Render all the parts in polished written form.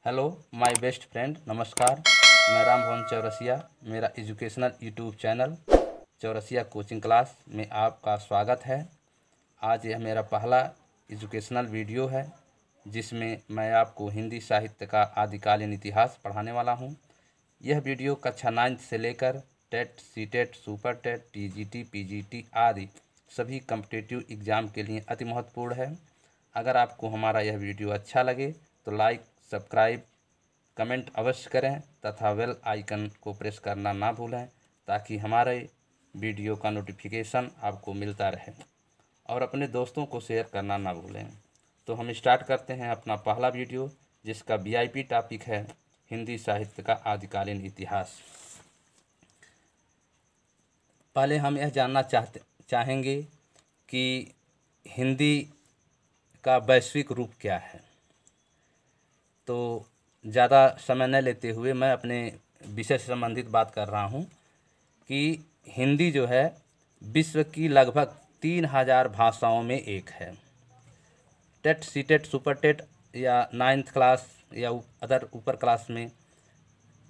Hello my best friend, नमस्कार। मैं राम भवन चौरसिया, मेरा educational YouTube channel Chaurasia coaching class में आपका स्वागत है। आज यह मेरा पहला एजुकेशनल वीडियो है जिसमें मैं आपको हिंदी साहित्य का आदिकालीन इतिहास पढ़ाने वाला हूं। यह वीडियो कक्षा 9 से लेकर TET, CTET, super TET, TGT, PGT आदि सभी कॉम्पिटिटिव एग्ज़ाम के लिए अति महत्वपूर्ण है। अगर आपको हमारा यह वीडियो अच्छा लगे तो लाइक, सब्सक्राइब, कमेंट अवश्य करें तथा बेल आइकन को प्रेस करना ना भूलें ताकि हमारे वीडियो का नोटिफिकेशन आपको मिलता रहे और अपने दोस्तों को शेयर करना ना भूलें। तो हम स्टार्ट करते हैं अपना पहला वीडियो जिसका वीआईपी टॉपिक है हिंदी साहित्य का आदिकालीन इतिहास। पहले हम यह जानना चाहेंगे कि हिंदी का वैश्विक रूप क्या है। तो ज़्यादा समय न लेते हुए मैं अपने विषय से संबंधित बात कर रहा हूँ कि हिंदी जो है विश्व की लगभग 3000 भाषाओं में एक है। टेट, सीटेट, सुपर टेट या 9th क्लास या अदर ऊपर क्लास में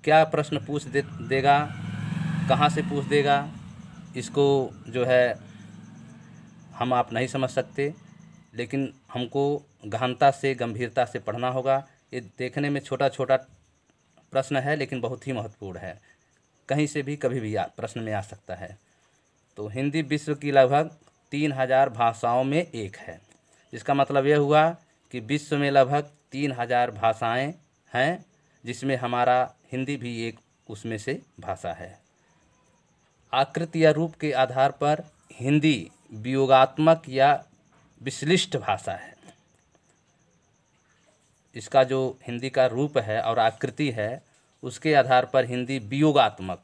क्या प्रश्न पूछ देगा, कहाँ से पूछ देगा, इसको जो है हम आप नहीं समझ सकते, लेकिन हमको गहनता से, गंभीरता से पढ़ना होगा। ये देखने में छोटा छोटा प्रश्न है लेकिन बहुत ही महत्वपूर्ण है, कहीं से भी कभी भी प्रश्न में आ सकता है। तो हिंदी विश्व की लगभग 3000 भाषाओं में एक है, जिसका मतलब यह हुआ कि विश्व में लगभग 3000 भाषाएं हैं जिसमें हमारा हिंदी भी एक उसमें से भाषा है। आकृति या रूप के आधार पर हिंदी वियोगात्मक या विश्लिष्ट भाषा है। इसका जो हिंदी का रूप है और आकृति है उसके आधार पर हिंदी वियोगात्मक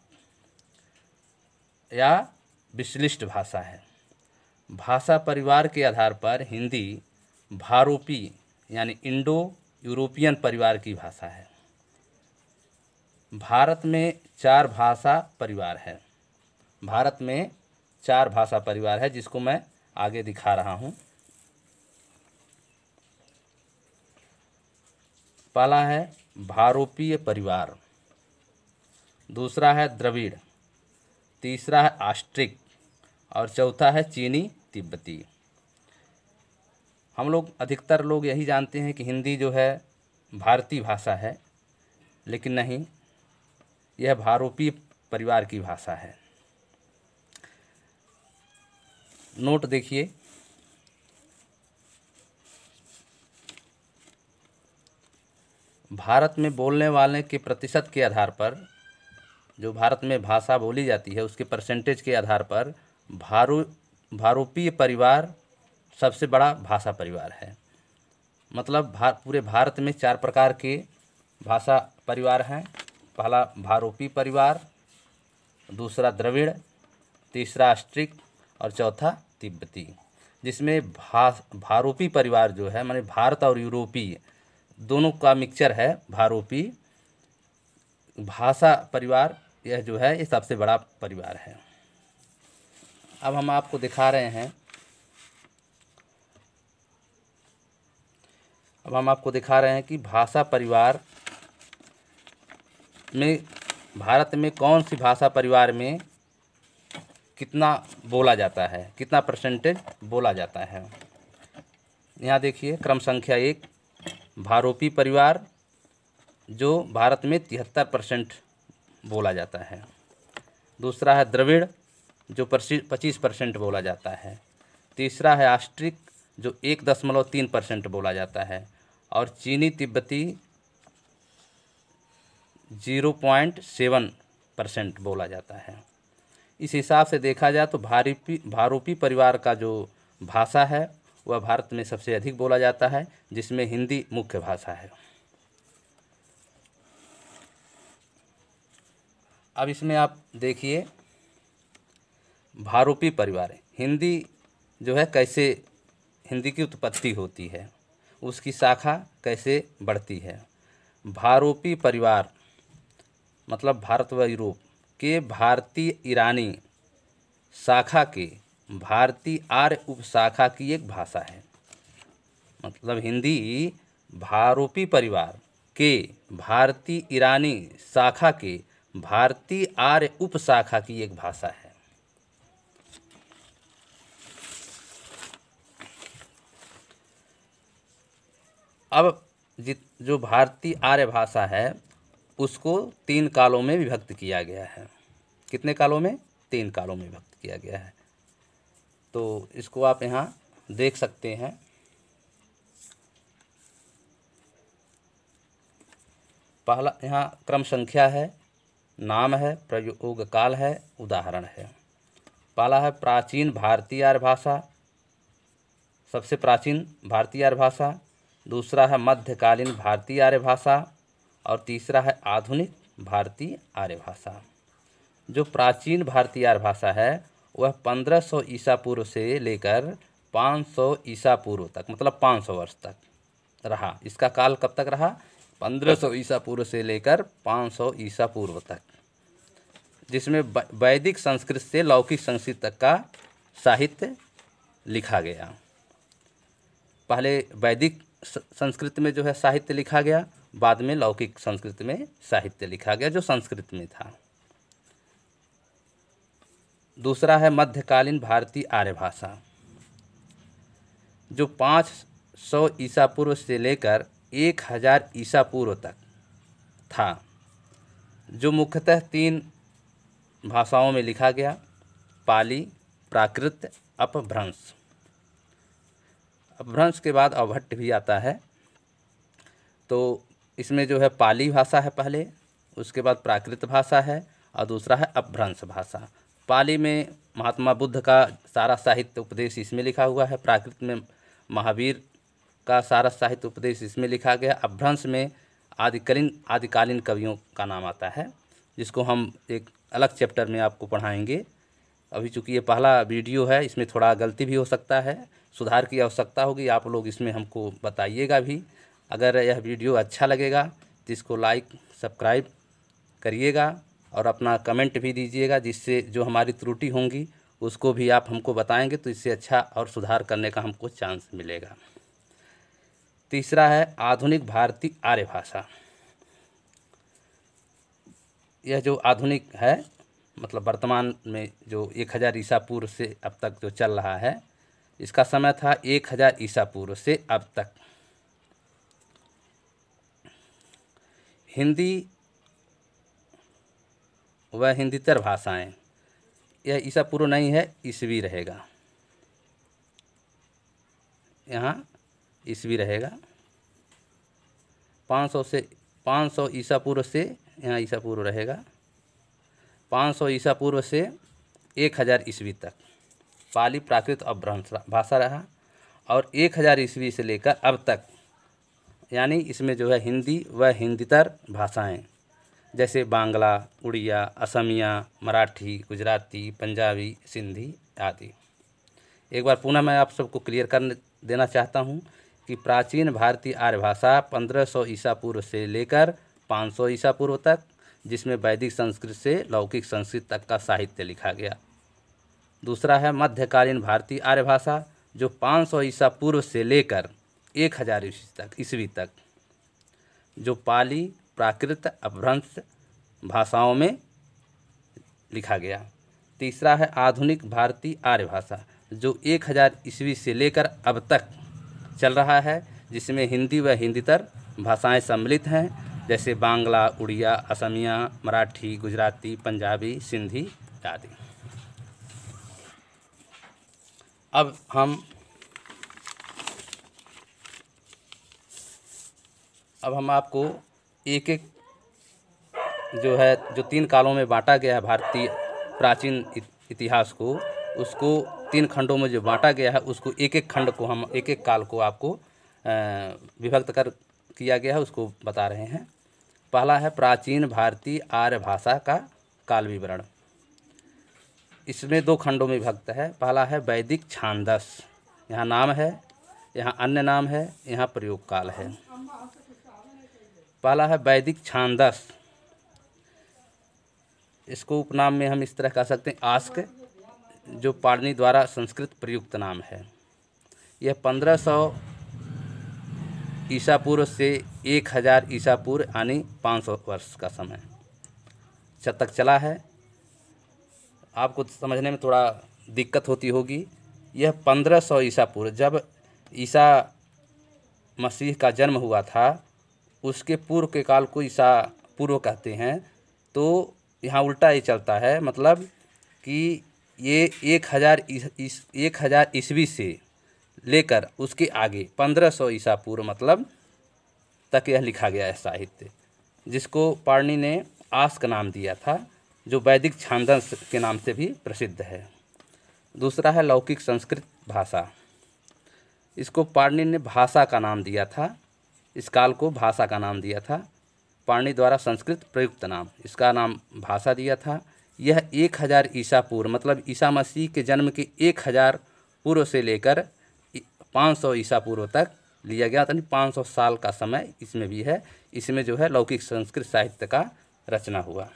या विश्लिष्ट भाषा है। भाषा परिवार के आधार पर हिंदी भारोपी यानी इंडो यूरोपियन परिवार की भाषा है। भारत में 4 भाषा परिवार है। भारत में 4 भाषा परिवार है जिसको मैं आगे दिखा रहा हूँ। पहला है भारोपीय परिवार, दूसरा है द्रविड़, तीसरा है आस्ट्रिक और चौथा है चीनी तिब्बती। हम लोग अधिकतर लोग यही जानते हैं कि हिंदी जो है भारतीय भाषा है, लेकिन नहीं, यह भारोपीय परिवार की भाषा है। नोट देखिए, भारत में बोलने वाले के प्रतिशत के आधार पर, जो भारत में भाषा बोली जाती है उसके परसेंटेज के आधार पर भारोपीय परिवार सबसे बड़ा भाषा परिवार है। मतलब पूरे भारत में 4 प्रकार के भाषा परिवार हैं। पहला भारोपी परिवार, दूसरा द्रविड़, तीसरा आस्ट्रिक और चौथा तिब्बती। जिसमें भारोपी परिवार जो है माने भारत और यूरोपीय दोनों का मिक्सचर है। भारोपी भाषा परिवार यह जो है ये सबसे बड़ा परिवार है। अब हम आपको दिखा रहे हैं, कि भाषा परिवार में भारत में कौन सी भाषा परिवार में कितना बोला जाता है, कितना परसेंटेज बोला जाता है। यहाँ देखिए, क्रम संख्या 1 भारोपी परिवार जो भारत में 73% बोला जाता है। दूसरा है द्रविड़ जो 25% बोला जाता है। तीसरा है आस्ट्रिक जो 1.3% बोला जाता है और चीनी तिब्बती 0.7% बोला जाता है। इस हिसाब से देखा जाए तो भारोपी परिवार का जो भाषा है वह भारत में सबसे अधिक बोला जाता है, जिसमें हिंदी मुख्य भाषा है। अब इसमें आप देखिए, भारोपी परिवार हिंदी जो है कैसे हिंदी की उत्पत्ति होती है, उसकी शाखा कैसे बढ़ती है। भारोपी परिवार मतलब भारत व यूरोप के भारतीय ईरानी शाखा के भारतीय आर्य उपशाखा की एक भाषा है। मतलब हिंदी भारोपी परिवार के भारतीय ईरानी शाखा के भारतीय आर्य उपशाखा की एक भाषा है। अब जो भारतीय आर्य भाषा है उसको 3 कालों में विभक्त किया गया है। कितने कालों में? 3 कालों में विभक्त किया गया है। तो इसको आप यहाँ देख सकते हैं। पहला यहाँ क्रम संख्या है, नाम है, प्रयोग काल है, उदाहरण है। पहला है प्राचीन भारतीय आर्य भाषा, सबसे प्राचीन भारतीय आर्य भाषा। दूसरा है मध्यकालीन भारतीय आर्य भाषा और तीसरा है आधुनिक भारतीय आर्य भाषा। जो प्राचीन भारतीय आर्य भाषा है वह 1500 ईसा पूर्व से लेकर 500 ईसा पूर्व तक, मतलब 500 वर्ष तक रहा। इसका काल कब तक रहा? 1500 ईसा पूर्व से लेकर 500 ईसा पूर्व तक, जिसमें वैदिक संस्कृत से लौकिक संस्कृत तक का साहित्य लिखा गया। पहले वैदिक संस्कृत में जो है साहित्य लिखा गया, बाद में लौकिक संस्कृत में साहित्य लिखा गया जो संस्कृत में था। दूसरा है मध्यकालीन भारतीय आर्य भाषा, जो 500 ईसा पूर्व से लेकर 1000 ईसा पूर्व तक था, जो मुख्यतः 3 भाषाओं में लिखा गया, पाली, प्राकृत, अपभ्रंश। अपभ्रंश के बाद अवभट्ट भी आता है। तो इसमें जो है पाली भाषा है पहले, उसके बाद प्राकृत भाषा है और दूसरा है अपभ्रंश भाषा। पाली में महात्मा बुद्ध का सारा साहित्य उपदेश इसमें लिखा हुआ है, प्राकृत में महावीर का सारा साहित्य उपदेश इसमें लिखा गया। अपभ्रंश में आदिकालीन कवियों का नाम आता है, जिसको हम एक अलग चैप्टर में आपको पढ़ाएंगे। अभी चूँकि ये पहला वीडियो है, इसमें थोड़ा गलती भी हो सकता है, सुधार की आवश्यकता होगी। आप लोग इसमें हमको बताइएगा भी। अगर यह वीडियो अच्छा लगेगा तो इसको लाइक सब्सक्राइब करिएगा और अपना कमेंट भी दीजिएगा, जिससे जो हमारी त्रुटि होंगी उसको भी आप हमको बताएंगे तो इससे अच्छा और सुधार करने का हमको चांस मिलेगा। तीसरा है आधुनिक भारतीय आर्य भाषा। यह जो आधुनिक है, मतलब वर्तमान में जो 1000 ईसा पूर्व से अब तक जो चल रहा है, इसका समय था 1000 ईसा पूर्व से अब तक। हिंदी व हिंदीतर भाषाएं, यह ईसा पूर्व नहीं है, ईसवी रहेगा। यहाँ ईसवी रहेगा। 500 ईसा पूर्व से यहाँ ईसा पूर्व रहेगा। 500 ईसा पूर्व से 1000 ईस्वी तक पाली, प्राकृत और अपभ्रंश भाषा रहा। और 1000 ईस्वी से लेकर अब तक, यानी इसमें जो है हिंदी व हिंदीतर भाषाएं जैसे बांग्ला, उड़िया, असमिया, मराठी, गुजराती, पंजाबी, सिंधी आदि। एक बार पुनः मैं आप सबको क्लियर कर देना चाहता हूं कि प्राचीन भारतीय आर्य भाषा 1500 ईसा पूर्व से लेकर 500 ईसा पूर्व तक, जिसमें वैदिक संस्कृत से लौकिक संस्कृत तक का साहित्य लिखा गया। दूसरा है मध्यकालीन भारतीय आर्य भाषा, जो 500 ईसा पूर्व से लेकर 1000 ईस्वी तक, जो पाली, प्राकृत, अपभ्रंश भाषाओं में लिखा गया। तीसरा है आधुनिक भारतीय आर्य भाषा, जो 1000 ईस्वी से लेकर अब तक चल रहा है, जिसमें हिंदी व हिंदीतर भाषाएं सम्मिलित हैं, जैसे बांग्ला, उड़िया, असमिया, मराठी, गुजराती, पंजाबी, सिंधी आदि। अब हम आपको एक एक जो 3 कालों में बांटा गया है भारतीय प्राचीन इतिहास को, उसको 3 खंडों में जो बांटा गया है, उसको एक एक खंड को हम एक काल को आपको विभक्त किया गया है, उसको बता रहे हैं। पहला है प्राचीन भारतीय आर्य भाषा का काल विवरण। इसमें 2 खंडों में विभक्त है। पहला है वैदिक छांदस, यहाँ नाम है, यहाँ अन्य नाम है, यहाँ प्रयोग काल है। पहला है वैदिक छांदस, इसको उपनाम में हम इस तरह कह सकते हैं आस्क, जो पाणिनि द्वारा संस्कृत प्रयुक्त नाम है। यह 1500 ईसा पूर्व से 1000 ईसा पूर्व यानी 500 वर्ष का समय तक चला है। आपको समझने में थोड़ा दिक्कत होती होगी। यह 1500 ईसा पूर्व, जब ईसा मसीह का जन्म हुआ था, उसके पूर्व के काल को ईसा पूर्व कहते हैं। तो यहाँ उल्टा ही चलता है, मतलब कि ये 1000 ईस्वी से लेकर उसके आगे 1500 ईसा पूर्व मतलब तक यह लिखा गया है साहित्य, जिसको पाणिनि ने आस्क नाम दिया था, जो वैदिक छांदस के नाम से भी प्रसिद्ध है। दूसरा है लौकिक संस्कृत भाषा। इसको पाणिनि ने भाषा का नाम दिया था, इस काल को भाषा का नाम दिया था। पाणिनि द्वारा संस्कृत प्रयुक्त नाम, इसका नाम भाषा दिया था। यह 1000 ईसा पूर्व मतलब ईसा मसीह के जन्म के 1000 पूर्व से लेकर 500 ईसा पूर्व तक लिया गया, यानी 500 साल का समय इसमें भी है। इसमें जो है लौकिक संस्कृत साहित्य का रचना हुआ।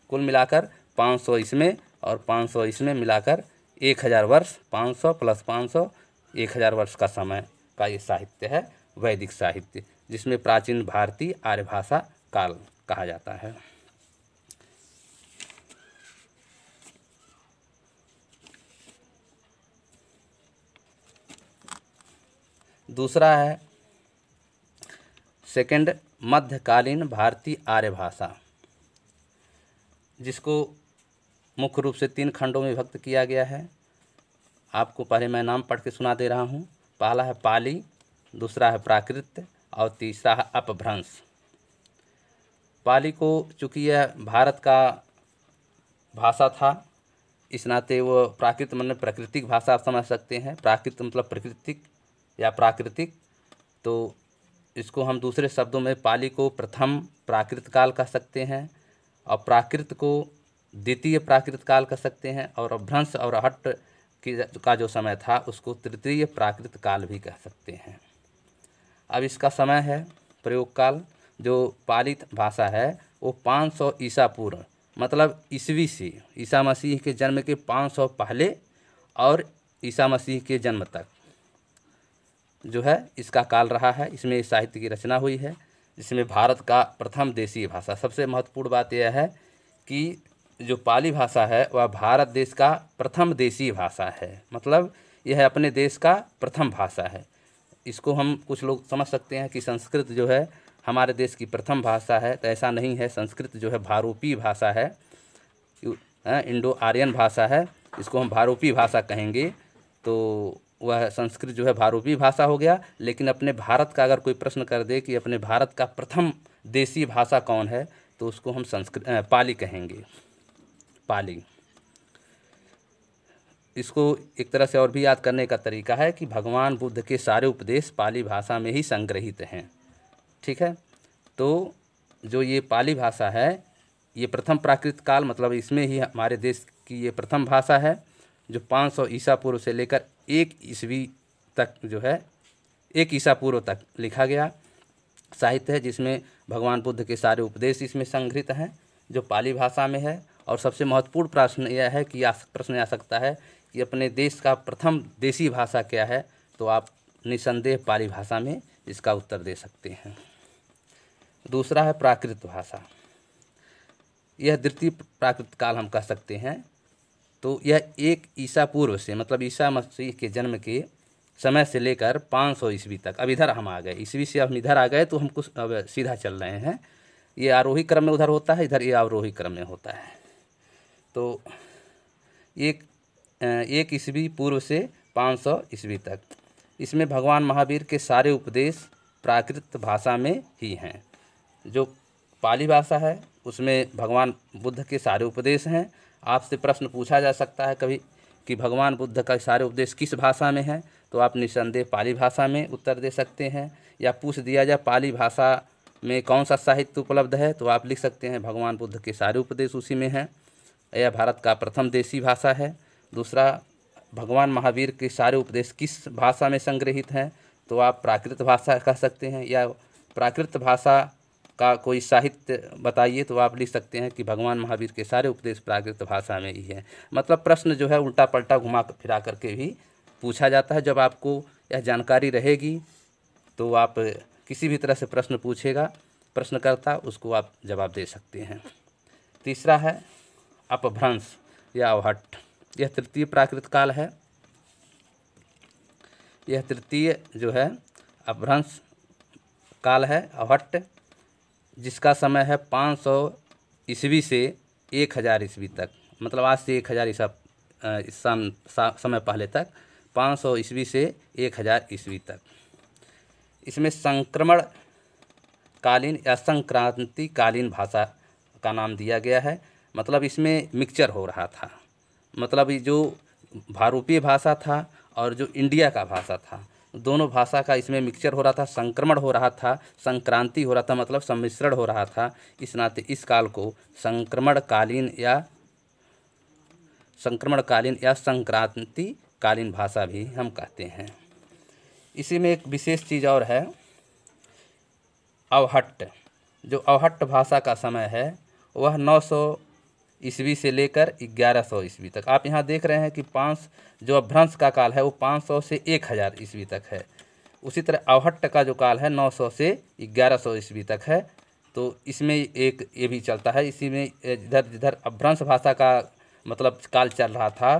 कुल मिलाकर 500 इसमें और 500 इसमें मिलाकर 1000 वर्ष, 500 प्लस 500 1000 वर्ष का समय का ये साहित्य है, वैदिक साहित्य, जिसमें प्राचीन भारतीय आर्य भाषा काल कहा जाता है। दूसरा है सेकंड मध्यकालीन भारतीय आर्य भाषा, जिसको मुख्य रूप से 3 खंडों में विभक्त किया गया है। आपको पहले मैं नाम पढ़ के सुना दे रहा हूँ। पहला है पाली, दूसरा है प्राकृत और तीसरा है अपभ्रंश। पाली को चूँकि यह भारत का भाषा था, इस नाते वो प्राकृत मतलब प्राकृतिक भाषा आप समझ सकते हैं। प्राकृत मतलब प्राकृतिक या प्राकृतिक, तो इसको हम दूसरे शब्दों में पाली को प्रथम प्राकृत काल कह सकते हैं और प्राकृत को द्वितीय प्राकृत काल कह सकते हैं, और अपभ्रंश और हट्ट का जो समय था उसको तृतीय प्राकृत काल भी कह सकते हैं। अब इसका समय है प्रयोग काल, जो पाली भाषा है वो 500 ईसा पूर्व मतलब ईस्वी से ईसा मसीह के जन्म के 500 पहले और ईसा मसीह के जन्म तक जो है इसका काल रहा है। इसमें साहित्य की रचना हुई है, जिसमें भारत का प्रथम देशीय भाषा। सबसे महत्वपूर्ण बात यह है कि जो पाली भाषा है वह भारत देश का प्रथम देशीय भाषा है, मतलब यह अपने देश का प्रथम भाषा है। इसको हम कुछ लोग समझ सकते हैं कि संस्कृत जो है हमारे देश की प्रथम भाषा है, तो ऐसा नहीं है। संस्कृत जो है भारोपीय भाषा है, इंडो आर्यन भाषा है, इसको हम भारोपीय भाषा कहेंगे। तो वह संस्कृत जो है भारोपीय भाषा हो गया। लेकिन अपने भारत का अगर कोई प्रश्न कर दे कि अपने भारत का प्रथम देशीय भाषा कौन है, तो उसको हम पाली कहेंगे, पाली। इसको एक तरह से और भी याद करने का तरीका है कि भगवान बुद्ध के सारे उपदेश पाली भाषा में ही संग्रहित हैं, ठीक है। तो जो ये पाली भाषा है ये प्रथम प्राकृत काल मतलब इसमें ही हमारे देश की ये प्रथम भाषा है, जो 500 ईसा पूर्व से लेकर 1 ईस्वी तक जो है 1 ईसा पूर्व तक लिखा गया साहित्य है, जिसमें भगवान बुद्ध के सारे उपदेश इसमें संग्रहित हैं, जो पाली भाषा में है। और सबसे महत्वपूर्ण प्रश्न यह है कि प्रश्न आ सकता है कि अपने देश का प्रथम देशी भाषा क्या है, तो आप निसंदेह पाली भाषा में इसका उत्तर दे सकते हैं। दूसरा है प्राकृत भाषा। यह द्वितीय प्राकृत काल हम कह सकते हैं। तो यह 1 ईसा पूर्व से मतलब ईसा मसीह के जन्म के समय से लेकर 500 ईस्वी तक। अब इधर हम आ गए, ईस्वी से हम इधर आ गए, तो हम कुछ अब सीधा चल रहे हैं। ये आरोही क्रम में उधर होता है, इधर ये अवरोही क्रम में होता है। तो 1 ईस्वी पूर्व से 500 ईस्वी तक, इसमें भगवान महावीर के सारे उपदेश प्राकृत भाषा में ही हैं। जो पाली भाषा है उसमें भगवान बुद्ध के सारे उपदेश हैं। आपसे प्रश्न पूछा जा सकता है कभी कि भगवान बुद्ध का सारे उपदेश किस भाषा में है, तो आप निसंदेह पाली भाषा में उत्तर दे सकते हैं। या पूछ दिया जाए पाली भाषा में कौन सा साहित्य उपलब्ध है, तो आप लिख सकते हैं भगवान बुद्ध के सारे उपदेश उसी में हैं। यह भारत का प्रथम देशी भाषा है। दूसरा, भगवान महावीर के सारे उपदेश किस भाषा में संग्रहित हैं, तो आप प्राकृत भाषा कह सकते हैं। या प्राकृत भाषा का कोई साहित्य बताइए, तो आप लिख सकते हैं कि भगवान महावीर के सारे उपदेश प्राकृत भाषा में ही हैं। मतलब प्रश्न जो है उल्टा पलटा घुमा फिरा करके भी पूछा जाता है। जब आपको यह जानकारी रहेगी तो आप किसी भी तरह से प्रश्न पूछेगा प्रश्नकर्ता, उसको आप जवाब दे सकते हैं। तीसरा है अपभ्रंश या अवहट्ट। यह तृतीय प्राकृत काल है। यह तृतीय जो है अपभ्रंश काल है, अवहट्ट, जिसका समय है 500 ईस्वी से 1000 ईस्वी तक। मतलब आज से 1000 समय पहले तक, 500 ईस्वी से 1000 ईस्वी तक। इसमें संक्रमण कालीन या संक्रांति कालीन भाषा का नाम दिया गया है। मतलब इसमें मिक्सचर हो रहा था। मतलब ये जो भारूपीय भाषा था और जो इंडिया का भाषा था, दोनों भाषा का इसमें मिक्सचर हो रहा था, संक्रमण हो रहा था, संक्रांति हो रहा था, मतलब सम्मिश्रण हो रहा था। इस नाते इस काल को संक्रमणकालीन या संक्रांति कालीन भाषा भी हम कहते हैं। इसी में एक विशेष चीज़ और है, अवहट्ट। जो अवहट्ट भाषा का समय है वह 900 ईस्वी से लेकर 1100 ईस्वी तक। आप यहाँ देख रहे हैं कि जो अपभ्रंश का काल है वो 500 से 1000 ईस्वी तक है। उसी तरह अवहट्ट का जो काल है 900 से 1100 ईस्वी तक है। तो इसमें एक ये भी चलता है। इसी में जिधर अपभ्रंश भाषा का मतलब काल चल रहा था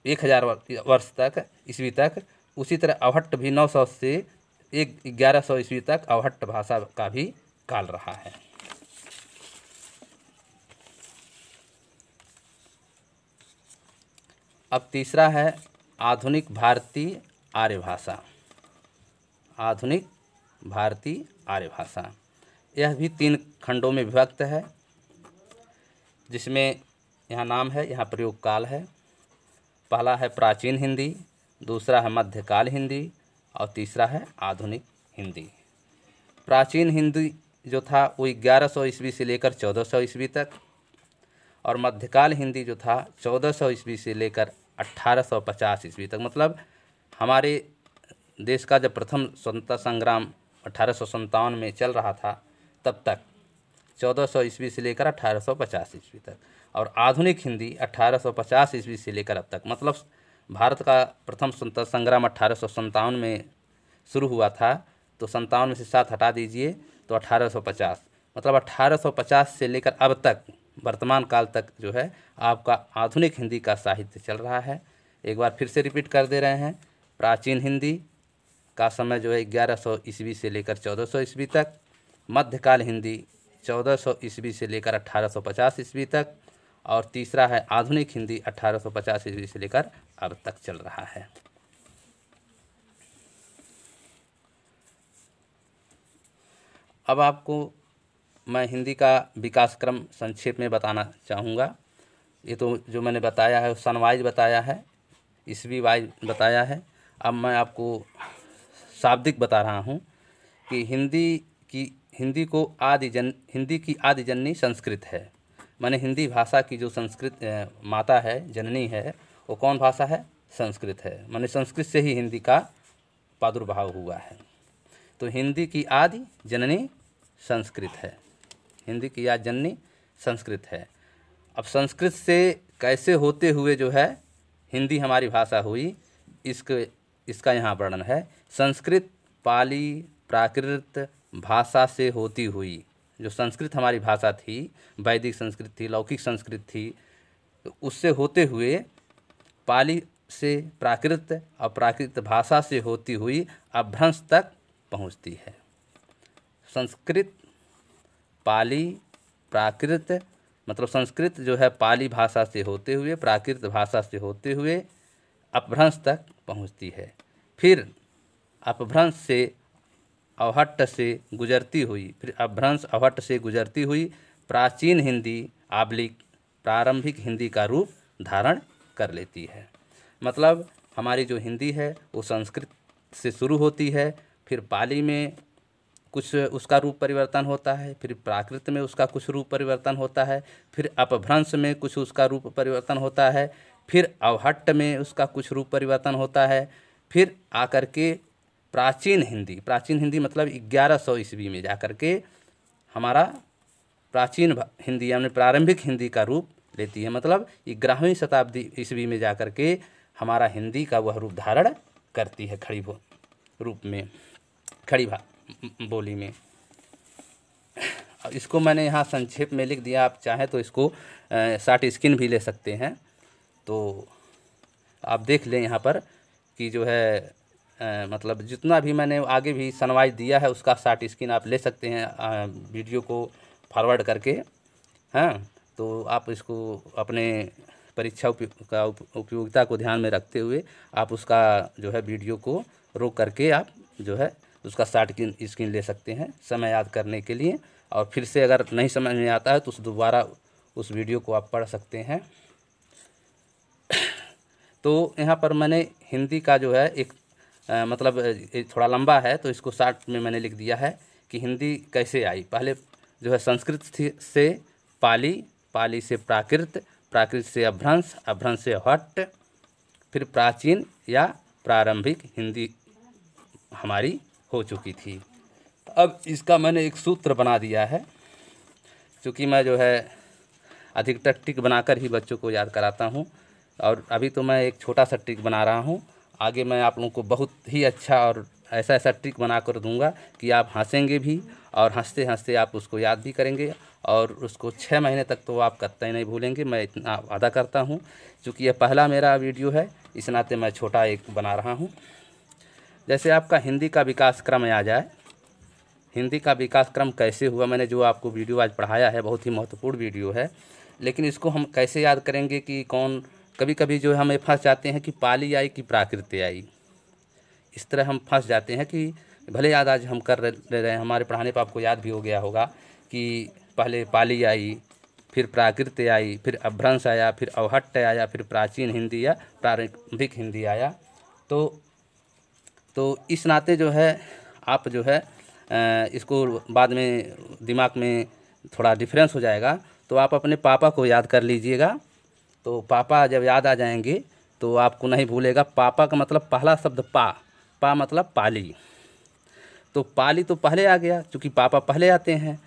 1000 वर्ष तक ईस्वी तक, उसी तरह अवहट्ट भी 900 से 1100 ईस्वी तक अवहट्ट भाषा का भी काल रहा है। अब तीसरा है आधुनिक भारतीय आर्य भाषा। आधुनिक भारतीय आर्य भाषा, यह भी 3 खंडों में विभक्त है, जिसमें यहाँ नाम है, यहाँ प्रयोग काल है। पहला है प्राचीन हिंदी, दूसरा है मध्यकाल हिंदी और तीसरा है आधुनिक हिंदी। प्राचीन हिंदी जो था वो 1100 ईस्वी से लेकर 1400 ईस्वी तक, और मध्यकाल हिंदी जो था 1400 ईस्वी से लेकर 1850 ईस्वी तक। मतलब हमारे देश का जब प्रथम स्वतंत्रता संग्राम 1857 में चल रहा था तब तक 1400 ईस्वी से लेकर 1850 ईस्वी तक, और आधुनिक हिंदी 1850 ईस्वी से लेकर अब तक। मतलब भारत का प्रथम स्वतंत्रता संग्राम 1857 में शुरू हुआ था, तो 57 में से 7 हटा दीजिए तो 1850, मतलब 1850 से लेकर अब तक वर्तमान काल तक जो है आपका आधुनिक हिंदी का साहित्य चल रहा है। एक बार फिर से रिपीट कर दे रहे हैं। प्राचीन हिंदी का समय जो है 1100 ईस्वी से लेकर 1400 ईस्वी तक, मध्यकाल हिंदी 1400 ईस्वी से लेकर 1850 ईस्वी तक, और तीसरा है आधुनिक हिंदी 1850 ईस्वी से लेकर अब तक चल रहा है। अब आपको मैं हिंदी का विकास क्रम संक्षेप में बताना चाहूँगा। ये तो जो मैंने बताया है सन वाइज बताया है, ईस्वी वाइज बताया है। अब मैं आपको शाब्दिक बता रहा हूँ कि हिंदी की आदि जननी संस्कृत है। माने हिंदी भाषा की जो संस्कृत माता है, जननी है, वो कौन भाषा है? संस्कृत है। माने संस्कृत से ही हिंदी का प्रादुर्भाव हुआ है। तो हिंदी की आदि जननी संस्कृत है। हिंदी की आदि जननी संस्कृत है। अब संस्कृत से कैसे होते हुए जो है हिंदी हमारी भाषा हुई, इसका यहाँ वर्णन है। संस्कृत पाली प्राकृत भाषा से होती हुई, जो संस्कृत हमारी भाषा थी, वैदिक संस्कृत थी, लौकिक संस्कृत थी, तो उससे होते हुए पाली से प्राकृत और प्राकृत भाषा से होती हुई अपभ्रंश तक पहुँचती है। संस्कृत पाली प्राकृत, मतलब संस्कृत जो है पाली भाषा से होते हुए प्राकृत भाषा से होते हुए अपभ्रंश तक पहुँचती है। फिर अपभ्रंश से अवहट्ट से गुजरती हुई, फिर अपभ्रंश अवहट्ट से गुजरती हुई प्राचीन हिंदी प्रारंभिक हिंदी का रूप धारण कर लेती है। मतलब हमारी जो हिंदी है वो संस्कृत से शुरू होती है, फिर पाली में कुछ उसका रूप परिवर्तन होता है, फिर प्राकृत में उसका कुछ रूप परिवर्तन होता है, फिर अपभ्रंश में कुछ उसका रूप परिवर्तन होता है, फिर अवहट्ट में उसका कुछ रूप परिवर्तन होता है, फिर आकर के प्राचीन हिंदी मतलब 1100 ईस्वी में जाकर के हमारा प्राचीन हिंदी यानी प्रारंभिक हिंदी का रूप लेती है। मतलब 11वीं शताब्दी ईस्वी में जाकर के हमारा हिंदी का वह रूप धारण करती है, खड़ी बोली में। इसको मैंने यहाँ संक्षेप में लिख दिया, आप चाहें तो इसको शॉर्ट स्क्रीन भी ले सकते हैं। तो आप देख लें यहाँ पर कि जो है मतलब जितना भी मैंने आगे भी सनवाइज दिया है उसका शॉर्ट स्क्रीन आप ले सकते हैं वीडियो को फॉरवर्ड करके। हाँ, तो आप इसको अपने परीक्षा उपयोगिता को ध्यान में रखते हुए आप उसका जो है वीडियो को रोक करके आप जो है उसका शॉर्ट स्क्रीन ले सकते हैं समय याद करने के लिए। और फिर से अगर नहीं समझ में आता है तो दोबारा उस वीडियो को आप पढ़ सकते हैं। तो यहाँ पर मैंने हिंदी का जो है एक मतलब थोड़ा लंबा है तो इसको शॉर्ट में मैंने लिख दिया है कि हिंदी कैसे आई। पहले जो है संस्कृत से पाली, पाली से प्राकृत, प्राकृत से अपभ्रंश, अपभ्रंश से हट्ट, फिर प्राचीन या प्रारंभिक हिंदी हमारी हो चुकी थी। अब इसका मैंने एक सूत्र बना दिया है, क्योंकि मैं जो है अधिकतर ट्रिक बनाकर ही बच्चों को याद कराता हूँ। और अभी तो मैं एक छोटा सा ट्रिक बना रहा हूँ, आगे मैं आप लोगों को बहुत ही अच्छा और ऐसा ऐसा ट्रिक बना कर दूँगा कि आप हंसेंगे भी और हंसते हंसते आप उसको याद भी करेंगे और उसको 6 महीने तक तो आप कतई नहीं भूलेंगे। मैं इतना वादा करता हूँ। क्योंकि यह पहला मेरा वीडियो है, इस नाते मैं छोटा एक बना रहा हूँ। जैसे आपका हिंदी का विकास क्रम आ जाए, हिंदी का विकास क्रम कैसे हुआ, मैंने जो आपको वीडियो आज पढ़ाया है बहुत ही महत्वपूर्ण वीडियो है। लेकिन इसको हम कैसे याद करेंगे कि कौन, कभी कभी जो हमें फंस जाते हैं कि पाली आई कि प्राकृत आई। इस तरह हम फंस जाते हैं कि भले याद आज हम कर रहे हैं, हमारे पढ़ाने पर आपको याद भी हो गया होगा कि पहले पाली आई, फिर प्राकृत आई, फिर अपभ्रंश आया, फिर अवहट्ट आया, फिर प्राचीन हिंदी या प्रारंभिक हिंदी आया। तो इस नाते जो है आप जो है इसको बाद में दिमाग में थोड़ा डिफरेंस हो जाएगा। तो आप अपने पापा को याद कर लीजिएगा। तो पापा जब याद आ जाएंगे तो आपको नहीं भूलेगा। पापा का मतलब पहला शब्द पा मतलब पाली। तो पाली तो पहले आ गया, क्योंकि पापा पहले आते हैं।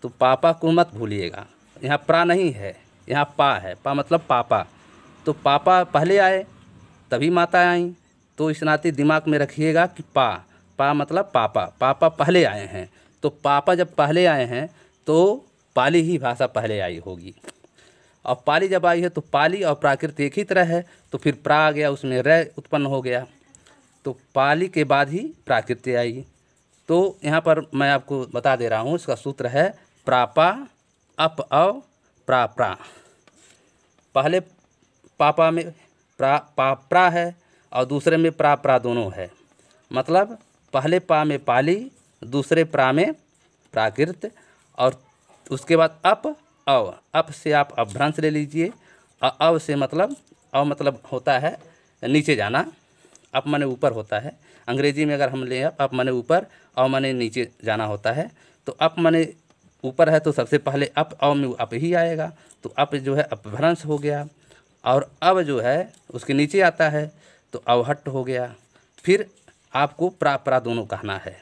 तो पापा को मत भूलिएगा, यहाँ प्रा नहीं है, यहाँ पा है। पा मतलब पापा। तो पापा पहले आए तभी माता आई। तो इस नाते दिमाग में रखिएगा कि पा मतलब पापा, पापा पहले आए हैं। तो पापा जब पहले आए हैं तो पाली ही भाषा पहले आई होगी। और पाली जब आई है तो पाली और प्राकृत एक ही तरह है, तो फिर प्रा आ गया, उसमें रै उत्पन्न हो गया। तो पाली के बाद ही प्राकृत आई। तो यहाँ पर मैं आपको बता दे रहा हूँ, इसका सूत्र है प्रापा अप अव प्रा। पहले पापा में प्रा है और दूसरे में प्रा दोनों है। मतलब पहले पा में पाली, दूसरे प्रा में प्राकृत, और उसके बाद अप से आप अपभ्रंश ले लीजिए। अव से मतलब होता है नीचे जाना, अप माने ऊपर होता है। अंग्रेजी में अगर हम ले अप माने ऊपर, अव माने नीचे जाना होता है। तो अप माने ऊपर है तो सबसे पहले अव में अप ही आएगा। तो अप जो है अपभ्रंश हो गया, और अब जो है उसके नीचे आता है तो अवहट्ट हो गया। फिर आपको प्रा दोनों कहना है,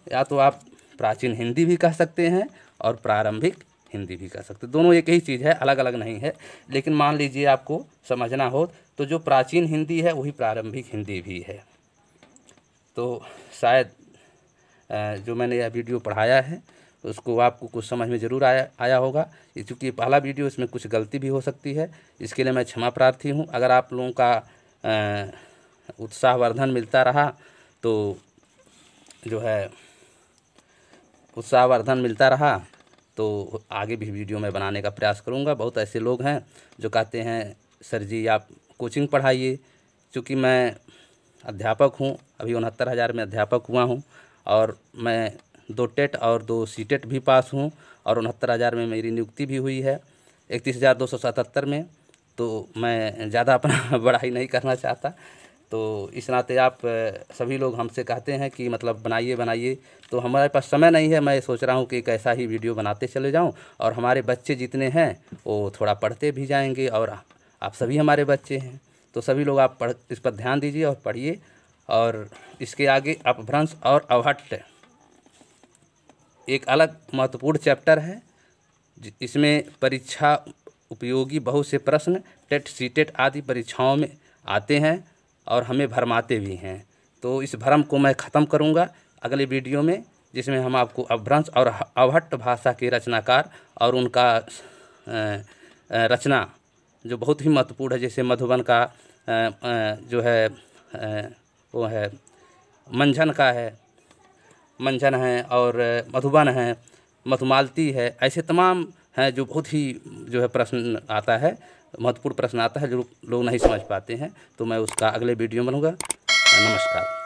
या तो आप प्राचीन हिंदी भी कह सकते हैं और प्रारंभिक हिंदी भी कह सकते हैं। दोनों एक ही चीज़ है, अलग अलग नहीं है। लेकिन मान लीजिए आपको समझना हो तो जो प्राचीन हिंदी है वही प्रारंभिक हिंदी भी है। तो शायद जो मैंने यह वीडियो पढ़ाया है उसको आपको कुछ समझ में ज़रूर आया होगा। चूँकि पहला वीडियो, इसमें कुछ गलती भी हो सकती है, इसके लिए मैं क्षमा प्रार्थी हूँ। अगर आप लोगों का उत्साहवर्धन मिलता रहा तो जो है उत्साहवर्धन मिलता रहा तो आगे भी वीडियो में बनाने का प्रयास करूँगा। बहुत ऐसे लोग हैं जो कहते हैं सर जी आप कोचिंग पढ़ाइए। चूँकि मैं अध्यापक हूँ, अभी 69,000 में अध्यापक हुआ हूँ, और मैं 2 टेट और 2 सीटेट भी पास हूँ, और 69,000 में मेरी नियुक्ति भी हुई है 31,277 में। तो मैं ज़्यादा अपना बड़ाई नहीं करना चाहता। तो इस नाते आप सभी लोग हमसे कहते हैं कि मतलब बनाइए, तो हमारे पास समय नहीं है। मैं सोच रहा हूँ कि एक ऐसा ही वीडियो बनाते चले जाऊँ, और हमारे बच्चे जितने हैं वो थोड़ा पढ़ते भी जाएंगे, और आप सभी हमारे बच्चे हैं। तो सभी लोग आप इस पर ध्यान दीजिए और पढ़िए। और इसके आगे अपभ्रंश और अवहट्ट एक अलग महत्वपूर्ण चैप्टर है। इसमें परीक्षा उपयोगी बहुत से प्रश्न टेट सीटेट आदि परीक्षाओं में आते हैं और हमें भरमाते भी हैं। तो इस भ्रम को मैं ख़त्म करूंगा अगले वीडियो में। जिसमें हम आपको अपभ्रंश और अवहट्ट भाषा के रचनाकार और उनका रचना जो बहुत ही महत्वपूर्ण है, जैसे मधुबन का जो है वो है मंझन का है, मंझन है, और मधुबन है, मधुमालती है, ऐसे तमाम हैं जो बहुत ही जो है प्रश्न आता है, महत्वपूर्ण प्रश्न आता है जो लोग नहीं समझ पाते हैं। तो मैं उसका अगले वीडियो में बनूँगा। नमस्कार।